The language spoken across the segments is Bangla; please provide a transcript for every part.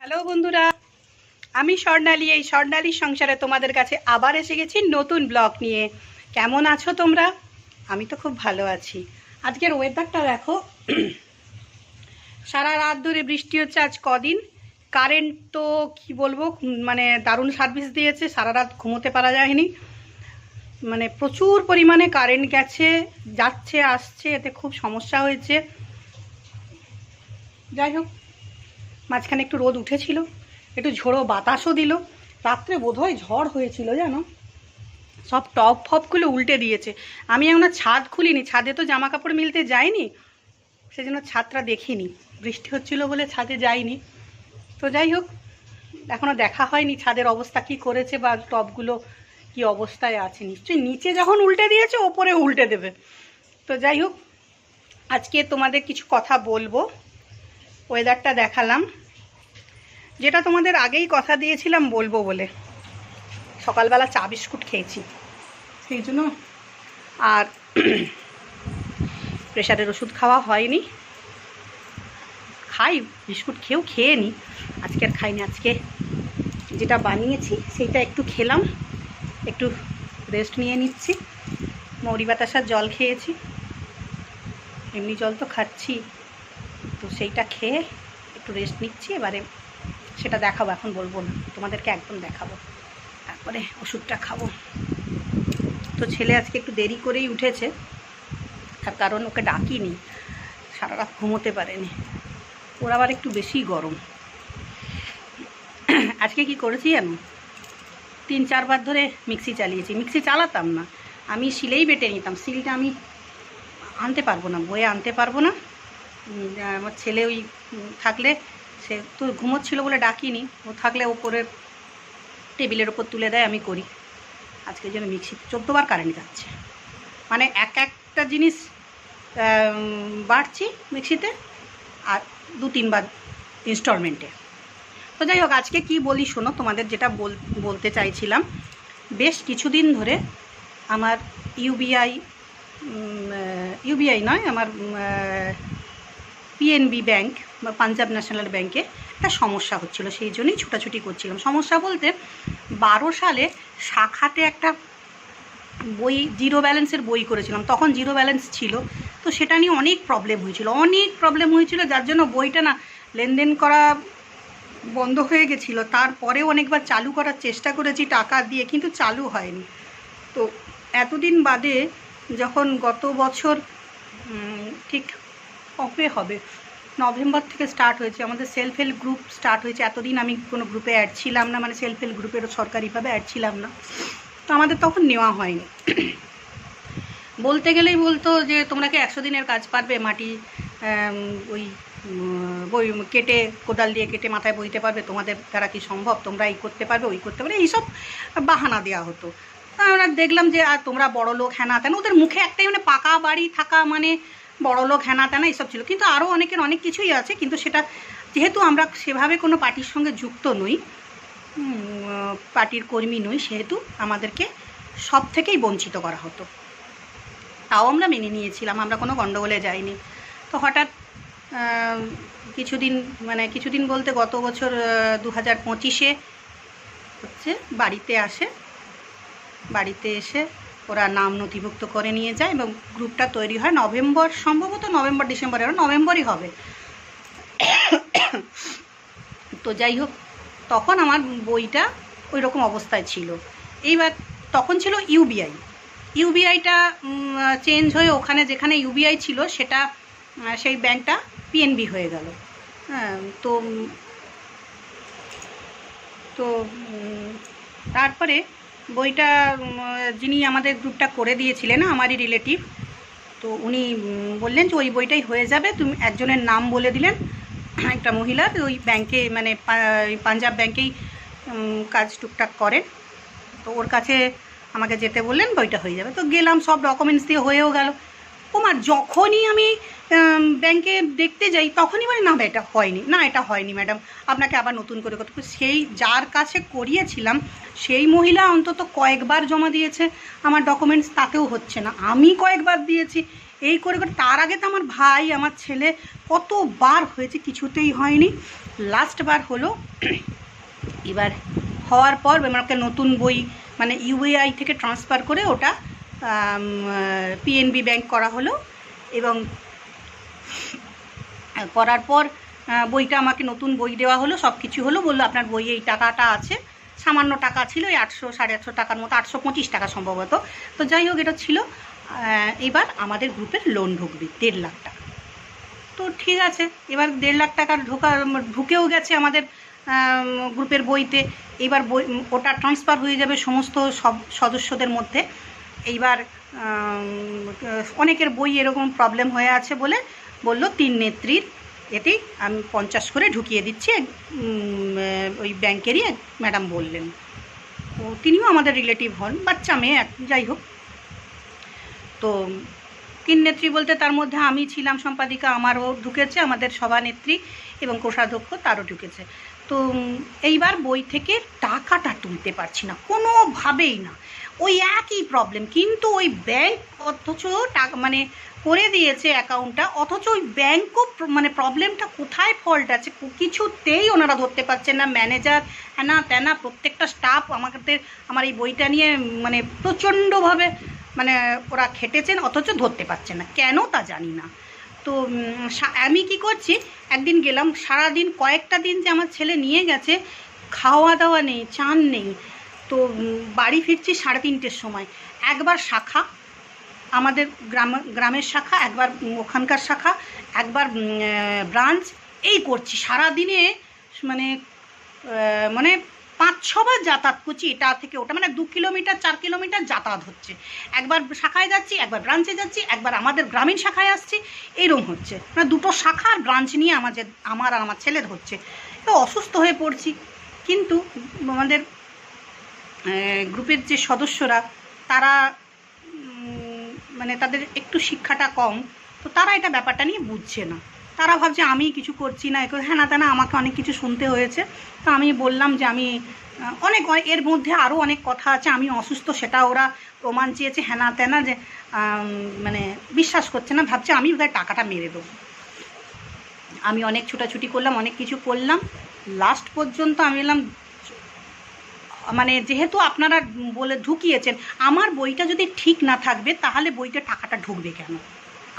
হ্যালো বন্ধুরা, আমি স্বর্ণালী। এই স্বর্ণালীর সংসারে তোমাদের কাছে আবার এসে গেছি নতুন ব্লগ নিয়ে। কেমন আছো তোমরা? আমি তো খুব ভালো আছি। আজকের ওয়েদারটা দেখো, সারা রাত ধরে বৃষ্টি হচ্ছে আজ কদিন। কারেন্ট তো কি বলবো, মানে দারুণ সার্ভিস দিয়েছে, সারা রাত ঘুমোতে পারা যায়নি। মানে প্রচুর পরিমাণে কারেন্ট গেছে, যাচ্ছে আসছে, এতে খুব সমস্যা হয়েছে। যাই হোক, মাঝখানে একটু রোদ উঠেছিল, একটু ঝোড়ো বাতাসও দিল। রাত্রে বোধহয় ঝড় হয়েছিল জানো, সব টপ ফপগুলো উল্টে দিয়েছে। আমি এখনো ছাদ খুলিনি, ছাদে তো জামা কাপড় মিলতে যাইনি, সেজন্য ছাদটা দেখিনি। বৃষ্টি হচ্ছিল বলে ছাদে যাইনি। তো যাই হোক, এখনও দেখা হয়নি ছাদের অবস্থা কি করেছে বা টপগুলো কি অবস্থায় আছে। নিশ্চয়ই নিচে যখন উল্টে দিয়েছে ওপরে উল্টে দেবে। তো যাই হোক, আজকে তোমাদের কিছু কথা বলবো। ওয়েদারটা দেখালাম, যেটা তোমাদের আগেই কথা দিয়েছিলাম বলবো বলে। সকালবেলা চা বিস্কুট খেয়েছি সেই জন্য, আর প্রেশারের ওষুধ খাওয়া হয়নি। খাই বিস্কুট খেয়ে নিই, আজকে আর খাইনি। আজকে যেটা বানিয়েছি সেইটা একটু খেলাম, একটু রেস্ট নিয়ে নিচ্ছি। মৌরি বাতাসার জল খেয়েছি, এমনি জল তো খাচ্ছি, তো সেইটা খেয়ে একটু রেস্ট নিচ্ছি। এবারে সেটা দেখাবো, এখন বলবো না, তোমাদেরকে একদম দেখাবো, তারপরে ওষুধটা খাবো। তো ছেলে আজকে একটু দেরি করেই উঠেছে, তার কারণ ওকে ডাকিনি, সারা রাত ঘুমোতে পারেনি। ওর আবার একটু বেশি গরম। আজকে কি করেছি জানো, 3-4 বার ধরে মিক্সি চালিয়েছি। মিক্সি চালাতাম না, আমি শিলেই বেটে নিতাম। শিলটা আমি আনতে পারবো না, বয়ে আনতে পারবো না। আমার ছেলে ওই থাকলে, সে তো ঘুমোচ্ছিল বলে ডাকিনি, ও থাকলে ওপরের টেবিলের ওপর তুলে দেয়, আমি করি। আজকের জন্য মিক্সিতে 14 বার কারেন্ট যাচ্ছে, মানে একটা জিনিস বাড়ছি মিক্সিতে, আর 2-3 বার ইনস্টলমেন্টে। তো যাই হোক, আজকে কি বলি শোনো, তোমাদের যেটা বলতে চাইছিলাম। বেশ কিছুদিন ধরে আমার ইউবিআই নয়, আমার পিএনবি ব্যাংক বা পাঞ্জাব ন্যাশনাল ব্যাংকে একটা সমস্যা হচ্ছিল, সেই জন্যই ছুটাছুটি করছিলাম। সমস্যা বলতে 12 সালে শাখাতে একটা বই, জিরো ব্যালেন্সের বই করেছিলাম, তখন জিরো ব্যালেন্স ছিল। তো সেটা নিয়ে অনেক প্রবলেম হয়েছিল, যার জন্য বইটা না লেনদেন করা বন্ধ হয়ে গেছিলো। তারপরেও অনেকবার চালু করার চেষ্টা করেছি টাকা দিয়ে, কিন্তু চালু হয়নি। তো এতদিন বাদে যখন গত বছর ঠিক কবে হবে, নভেম্বর থেকে স্টার্ট হয়েছে আমাদের সেলফ হেল্প গ্রুপ স্টার্ট হয়েছে। এতদিন আমি কোনো গ্রুপে অ্যাড ছিলাম না, মানে সেলফ হেল্প গ্রুপেরও সরকারিভাবে অ্যাড ছিলাম না, তো আমাদের তখন নেওয়া হয়নি। বলতে গেলেই বলতো যে তোমরা কি 100 দিনের কাজ পারবে, মাটি ওই বই কেটে, কোদাল দিয়ে কেটে মাথায় বইতে পারবে, তোমাদের দ্বারা কি সম্ভব, তোমরা এই করতে পারবে ওই করতে পারবে, এইসব বাহানা দেওয়া হতো। আমরা দেখলাম যে আর তোমরা বড় লোক হ্যানা তেনা, ওদের মুখে একটাই, মানে পাকা বাড়ি থাকা মানে বড় লোক হ্যানা তেনা এইসব ছিল। কিন্তু আরও অনেকের অনেক কিছুই আছে, কিন্তু সেটা যেহেতু আমরা সেভাবে কোনো পার্টির সঙ্গে যুক্ত নই, পার্টির কর্মী নই, সেহেতু আমাদেরকে সব থেকেই বঞ্চিত করা হতো। তাও আমরা মেনে নিয়েছিলাম, আমরা কোনো গণ্ডগোলে যাইনি। তো হঠাৎ কিছুদিন বলতে গত বছর 2025-এ হচ্ছে বাড়িতে এসে ওরা নাম নথিভুক্ত করে নিয়ে যায় এবং গ্রুপটা তৈরি হয় নভেম্বর, সম্ভবত নভেম্বর-ডিসেম্বরে, নভেম্বরই হবে। তো যাই হোক, তখন আমার বইটা ওই রকম অবস্থায় ছিল। এইবার তখন ছিল ইউবিআইটা চেঞ্জ হয়ে ওখানে যেখানে ইউবিআই ছিল সেটা, সেই ব্যাংকটা পিএনবি হয়ে গেল। হ্যাঁ, তো তারপরে বইটা যিনি আমাদের গ্রুপটা করে দিয়েছিলেন, আমারই রিলেটিভ, তো উনি বললেন যে ওই বইটাই হয়ে যাবে। তুমি একজনের নাম বলে দিলেন, একটা মহিলার, ওই ব্যাংকে, মানে পাঞ্জাব ব্যাংকেই কাজ টুকটাক করেন। তো ওর কাছে আমাকে যেতে বললেন, বইটা হয়ে যাবে। তো গেলাম, সব ডকুমেন্টস দিয়ে হয়েও গেল। যখনই আমি ব্যাংকে দেখতে যাই তখনই বলি, এটা হয়নি ম্যাডাম, আপনাকে আবার নতুন করে করতে। সেই যার কাছে করিয়েছিলাম সেই মহিলা অন্তত কয়েকবার জমা দিয়েছে আমার ডকুমেন্টস, তাতেও হচ্ছে না। আমি কয়েকবার দিয়েছি, এই করে তার আগে তো আমার ভাই, আমার ছেলে, কতবার হয়েছে, কিছুতেই হয়নি। লাস্টবার হলো। এবার হওয়ার পর আমাকে নতুন বই মানে ইউএআই থেকে ট্রান্সফার করে ওটা পিএনবি ব্যাংক করা হলো, এবং করার পর বইটা আমাকে নতুন বই দেওয়া হলো, সব কিছু হলো। বললো আপনার বইয়ে এই টাকাটা আছে, সামান্য টাকা ছিল, এই 800 850 টাকার মতো, 825 টাকা সম্ভবত। তো যাই হোক, এটা ছিল। এবার আমাদের গ্রুপের লোন ঢুকবে 1.5 লাখ টাকা। তো ঠিক আছে, এবার 1.5 লাখ টাকার ঢুকেও গেছে আমাদের গ্রুপের বইতে। এবার বই ওটা ট্রান্সফার হয়ে যাবে সমস্ত সব সদস্যদের মধ্যে। এইবার অনেকের বই এরকম প্রবলেম হয়ে আছে বলে বলল 3 নেত্রীর এটি আমি 50 করে ঢুকিয়ে দিচ্ছি, ওই ব্যাংকেরই ম্যাডাম বললেন। তো তিনিও আমাদের রিলেটিভ হন, বাচ্চা মেয়ে, যাই হোক। তো 3 নেত্রী বলতে তার মধ্যে আমি ছিলাম সম্পাদিকা, আমারও ঢুকেছে, আমাদের সভানেত্রী এবং কোষাধ্যক্ষ তারও ঢুকেছে। তো এইবার বই থেকে টাকাটা তুলতে পারছি না, কোনোভাবেই না। ওই একই প্রবলেম, কিন্তু ওই ব্যাংক অথচ টাকা মানে করে দিয়েছে অ্যাকাউন্টটা, অথচ ওই ব্যাংকও মানে প্রবলেমটা কোথায় ফল্ট আছে কিছুতেই ওনারা ধরতে পারছেন না। ম্যানেজার হ্যানা ত্যানা প্রত্যেকটা স্টাফ আমার এই বইটা নিয়ে মানে প্রচণ্ডভাবে মানে ওরা খেটেছেন, অথচ ধরতে পারছেন না, কেন তা জানি না। তো আমি কি করছি, একদিন গেলাম, সারাদিন কয়েকটা দিন যে আমার ছেলে নিয়ে গেছে, খাওয়া দাওয়া নেই, চান নেই। তো বাড়ি ফিরছি 3:30-টের সময়। একবার শাখা, আমাদের গ্রামের শাখা, একবার ওখানকার শাখা, একবার ব্রাঞ্চ, এই করছি সারাদিনে। মানে মানে 5-6 বার যাতায়াত করছি, এটা থেকে ওটা, মানে 2 কিলোমিটার 4 কিলোমিটার যাতায়াত হচ্ছে। একবার শাখায় যাচ্ছি, একবার ব্রাঞ্চে যাচ্ছি, একবার আমাদের গ্রামীণ শাখায় আসছি, এইরকম হচ্ছে। মানে 2টো শাখা আর ব্রাঞ্চ নিয়ে আমার আর আমার ছেলের হচ্ছে। তো অসুস্থ হয়ে পড়ছি। কিন্তু আমাদের গ্রুপের যে সদস্যরা, তারা মানে তাদের একটু শিক্ষাটা কম, তো তারা এটা ব্যাপারটা নিয়ে বুঝছে না। তারা ভাবছে আমি কিছু করছি না, হ্যাঁ না তা না, আমাকে অনেক কিছু শুনতে হয়েছে। তো আমি বললাম যে আমি অনেক এর মধ্যে আরও অনেক কথা আছে, আমি অসুস্থ, সেটা ওরা প্রমাণ চেয়েছে, হ্যাঁ না তা না, যে মানে বিশ্বাস করছে না, ভাবছে আমি বোধহয় টাকাটা মেরে দেবো। আমি অনেক ছুটাছুটি করলাম, অনেক কিছু করলাম, লাস্ট পর্যন্ত আমি এলাম। মানে যেহেতু আপনারা বলে ঢুকিয়েছেন, আমার বইটা যদি ঠিক না থাকবে তাহলে বইতে টাকাটা ঢুকবে কেন?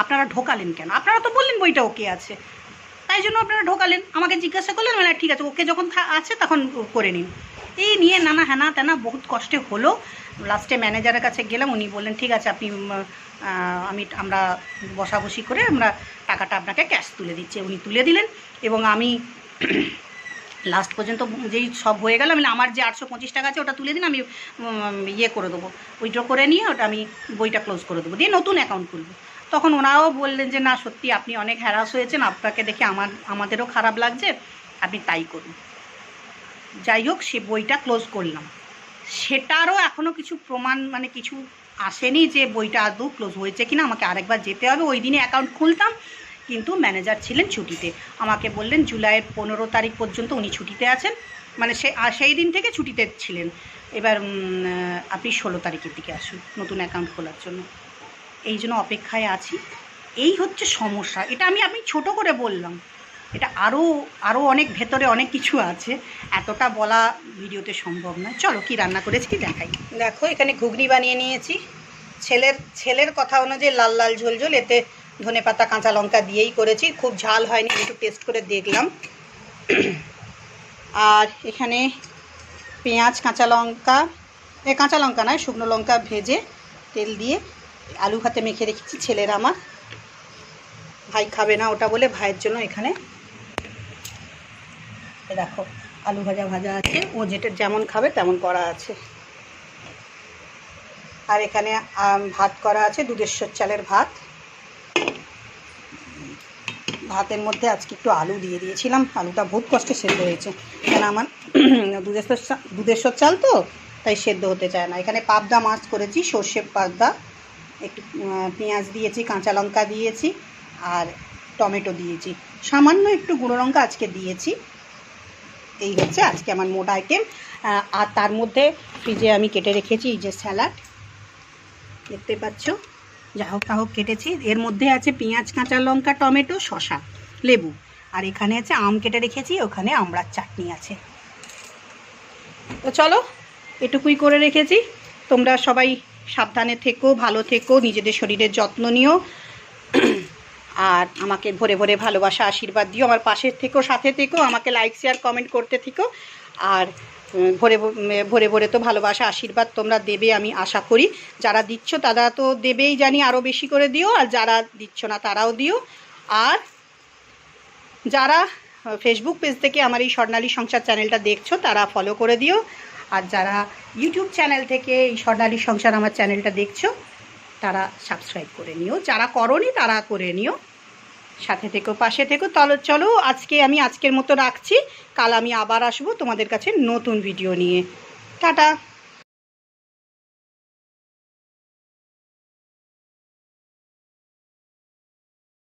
আপনারা ঢোকালেন কেন? আপনারা তো বললেন বইটা ওকে আছে, তাই জন্য আপনারা ঢোকালেন। আমাকে জিজ্ঞাসা করলেন, মানে ঠিক আছে, ওকে যখন আছে তখন করে নিন। এই নিয়ে নানা হ্যানা তেনা বহুত কষ্টে হলো। লাস্টে ম্যানেজারের কাছে গেলাম, উনি বললেন ঠিক আছে, আমরা বসাবসি করে আমরা টাকাটা আপনাকে ক্যাশ তুলে দিচ্ছি। উনি তুলে দিলেন, এবং আমি লাস্ট পর্যন্ত যেই সব হয়ে গেল, আমি আমার যে 825 টাকা আছে ওটা তুলে দিন, আমি ইয়ে করে দেবো, উইথড্র করে নিয়ে ওটা আমি বইটা ক্লোজ করে দেবো, দিয়ে নতুন অ্যাকাউন্ট খুলবো। তখন ওনারাও বললেন যে না, সত্যি আপনি অনেক হ্যারাস হয়েছেন, আপনাকে দেখে আমাদেরও খারাপ লাগছে, আপনি তাই করুন। যাই হোক, সে বইটা ক্লোজ করলাম। সেটারও এখনও কিছু প্রমাণ মানে কিছু আসেনি যে বইটা আদৌ ক্লোজ হয়েছে কিনা, আমাকে আরেকবার যেতে হবে। ওই দিনে অ্যাকাউন্ট খুলতাম, কিন্তু ম্যানেজার ছিলেন ছুটিতে। আমাকে বললেন জুলাইয়ের 15 তারিখ পর্যন্ত উনি ছুটিতে আছেন, মানে সেই দিন থেকে ছুটিতে ছিলেন। এবার আপনি 16 তারিখের দিকে আসুন নতুন অ্যাকাউন্ট খোলার জন্য। এই জন্য অপেক্ষায় আছি। এই হচ্ছে সমস্যা। এটা আমি ছোট করে বললাম, এটা আরও অনেক ভেতরে অনেক কিছু আছে, এতটা বলা ভিডিওতে সম্ভব নয়। চলো কি রান্না করেছি দেখাই। দেখো, এখানে ঘুগনি বানিয়ে নিয়েছি। ছেলের কথা অনুযায়ী লাল লাল ঝোল ঝোল, এতে ধনেপাতা কাঁচা লঙ্কা দিয়েই করেছি, খুব ঝাল হয়নি, একটু টেস্ট করে দেখলাম। আর এখানে পেঁয়াজ কাঁচা লঙ্কা নয়, শুকনো লঙ্কা ভেজে তেল দিয়ে আলু ভাতে মেখে রেখেছি। ছেলের আমার, ভাই খাবে না ওটা বলে ভাইয়ের জন্য এখানে দেখো আলু ভাজা আছে, ও যেমন খাবে তেমন করা আছে। আর এখানে ভাত করা আছে, দুধেশ্বর চালের ভাত। ভাতের মধ্যে আজকে একটু আলু দিয়ে দিয়েছিলাম, আলুটা বহুত কষ্টে সেদ্ধ হয়েছে, কেন আমার দুধেশ্বর চাল তো, তাই সেদ্ধ হতে চায় না। এখানে পাবদা মাছ করেছি, সর্ষে পাবদা, একটু পেঁয়াজ দিয়েছি, কাঁচা লঙ্কা দিয়েছি, আর টমেটো দিয়েছি, সামান্য একটু গুঁড়ো লঙ্কা আজকে দিয়েছি। এই হচ্ছে আজকে আমার মোট আইটেম। আর তার মধ্যে ফ্রিজে আমি কেটে রেখেছি এই যে স্যালাড, দেখতে পাচ্ছ, যা হোক কেটেছি। এর মধ্যে আছে পেঁয়াজ কাঁচা লঙ্কা টমেটো শসা লেবু, আর এখানে আছে আম কেটে রেখেছি, ওখানে আমড়ার চাটনি আছে। তো চলো, এটুকুই করে রেখেছি। তোমরা সবাই সাবধানে থেকো, ভালো থেকো, নিজেদের শরীরের যত্ন নিও, আর আমাকে ভরে ভরে ভালোবাসা আশীর্বাদ দিও। আমার পাশে থেকো, সাথে থেকো, আমাকে লাইক শেয়ার কমেন্ট করতে থেকো। আর ভরে ভরে ভরে তো ভালোবাসা আশীর্বাদ তোমরা দেবে আমি আশা করি। যারা দিচ্ছ তারা তো দেবেই জানি, আরও বেশি করে দিও, আর যারা দিচ্ছ না তারাও দিও। আর যারা ফেসবুক পেজ থেকে আমার এই স্বর্ণালী সংসার চ্যানেলটা দেখছো তারা ফলো করে দিও। আর যারা ইউটিউব চ্যানেল থেকে এই স্বর্ণালী সংসার আমার চ্যানেলটা দেখছো তারা সাবস্ক্রাইব করে নিও, যারা করোনি তারা করে নিও। সাথে থেকো, পাশে থেকো। চলো আমি আজকের মতো রাখছি। কাল আমি আবার আসবো তোমাদের কাছে নতুন ভিডিও নিয়ে। টাটা।